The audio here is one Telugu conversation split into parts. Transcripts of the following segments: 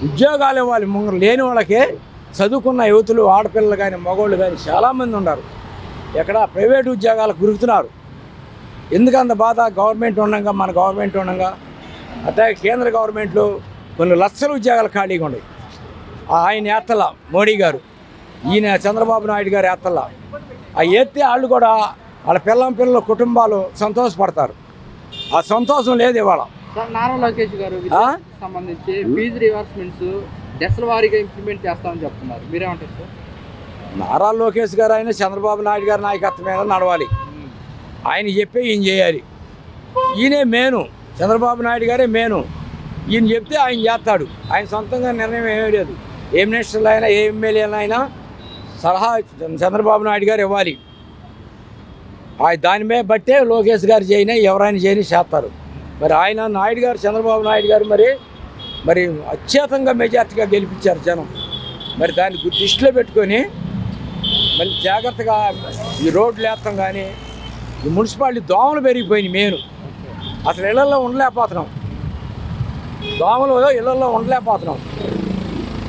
ఉద్యోగాలు ఇవ్వాలి. లేని వాళ్ళకే చదువుకున్న యువతులు, ఆడపిల్లలు కానీ మగవాళ్ళు కానీ చాలామంది ఉన్నారు. ఎక్కడ ప్రైవేటు ఉద్యోగాలకు గురుకుతున్నారు. ఎందుకంత బాధ? గవర్నమెంట్ ఉండగా, మన గవర్నమెంట్ ఉండగా, అట్లాగే కేంద్ర గవర్నమెంట్లో కొన్ని లక్షల ఉద్యోగాలు ఖాళీగా ఉన్నాయి. ఆయన ఏత్తల మోడీ గారు, ఈయన చంద్రబాబు నాయుడు గారు ఏత్తల ఆ ఎత్తే వాళ్ళు కూడా వాళ్ళ పిల్లల కుటుంబాలు సంతోషపడతారు. ఆ సంతోషం లేదు ఇవాళ. నారా లోకేష్ గారు సంబంధించి ఫీజు రివర్స్మెంట్స్ దశల వారీగా ఇంప్లిమెంట్ చేస్తామని చెప్తున్నారు. మీరేమంటారు సార్? నారా లోకేష్ గారు అయినా చంద్రబాబు నాయుడు గారి నాయకత్వం మీద నడవాలి. ఆయన చెప్పే ఈయన చేయాలి. ఈయనే మేను, చంద్రబాబు నాయుడు గారే మేను. ఈయన చెప్తే ఆయన చేస్తాడు. ఆయన సొంతంగా నిర్ణయం ఏమీ లేదు. ఏ మినిస్టర్లు అయినా, ఏ ఎమ్మెల్యేలైనా సలహా చంద్రబాబు నాయుడు గారు ఇవ్వాలి. దాని మీద బట్టే లోకేష్ గారు చేయని, ఎవరైనా చేయని చేస్తారు. మరి ఆయన నాయుడు గారు, చంద్రబాబు నాయుడు గారు మరి అత్యధికంగా మెజార్టీగా గెలిపించారు జనం. మరి దాన్ని దృష్టిలో పెట్టుకొని మళ్ళీ జాగ్రత్తగా ఈ రోడ్లు వేస్తాం. కానీ ఈ మున్సిపాలిటీ దోమలు పెరిగిపోయినాయి. మెయిన్ అసలు ఇళ్లలో ఉండలేకపోతున్నాం. దోమలు ఇళ్లలో ఉండలేకపోతున్నాం.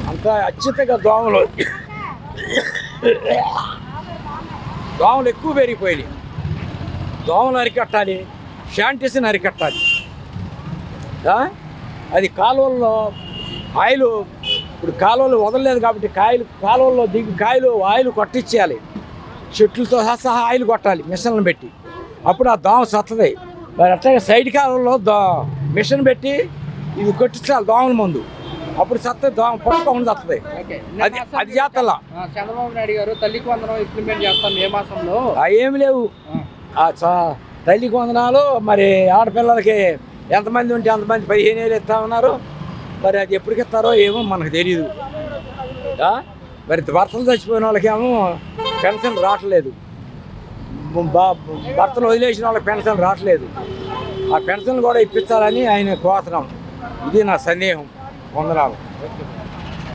అంత అత్యధికంగా దోమలు ఎక్కువ పెరిగిపోయినాయి. దోమలు అరికట్టాలి, శానిటైజేషన్ అరికట్టాలి. అది కాలువల్లో ఆయిల్, ఇప్పుడు కాలువలు వదలలేదు కాబట్టి కాలువల్లో దిగి ఆయిల్ కొట్టించేయాలి. చెట్లతో సహా ఆయిల్ కొట్టాలి మిషన్లను పెట్టి. అప్పుడు ఆ దోమ సత్తది. మరి అట్లాగే సైడ్ కాలువల్లో మిషన్ పెట్టి ఇది కొట్టించాలి దోమల ముందు. అప్పుడు సత్తది, దోమ పట్టుకోకుండా వస్తుంది. అది చేస్తలా. చంద్రబాబు నాయుడు గారు తల్లికి వందనం ఇంప్లిమెంట్ చేస్తాం ఏ మాసంలో? ఏమి లేవు. తల్లికి వందనాలు మరి ఆడపిల్లలకి ఎంతమంది ఉంటే అంతమంది 15,000 ఇస్తా ఉన్నారు. మరి అది ఎప్పటికి ఇస్తారో ఏమో మనకు తెలియదు. మరి భర్తలు చచ్చిపోయిన వాళ్ళకేమో పెన్షన్ రావట్లేదు. భర్తలు వదిలేసిన వాళ్ళకి పెన్షన్ రావట్లేదు. ఆ పెన్షన్ కూడా ఇప్పించాలని ఆయన కోరుతున్నాం. ఇది నా సందేహం. వందనాలు.